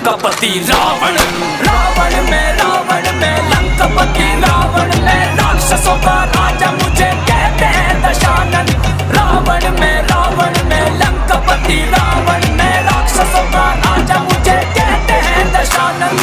लंकापति रावण, रावण में लंकापति रावण में राक्षसों का राजा मुझे कहते हैं दशानन। रावण में लंकापति रावण में राक्षसों का राजा मुझे कहते हैं दशानन।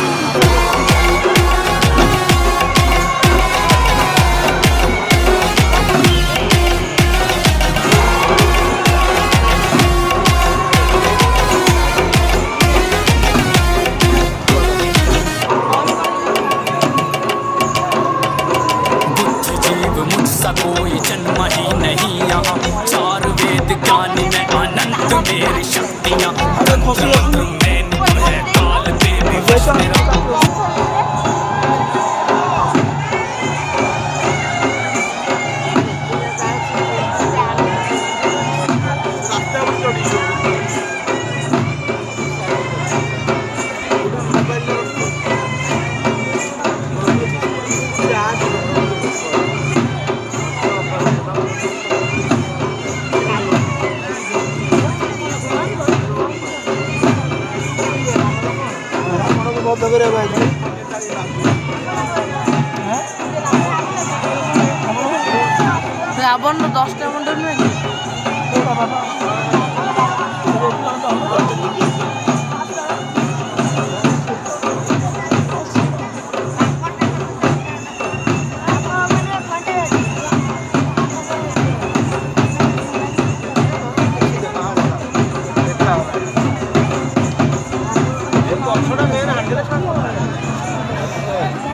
कोई जन्म ही नहीं यहाँ, चार वेद ज्ञान में अनंत मेरी शक्तियाँ। तंत्र मंत्र में निपुण है काल देवी वश मेरा। রাবণ 10টা মন্ডল নয়।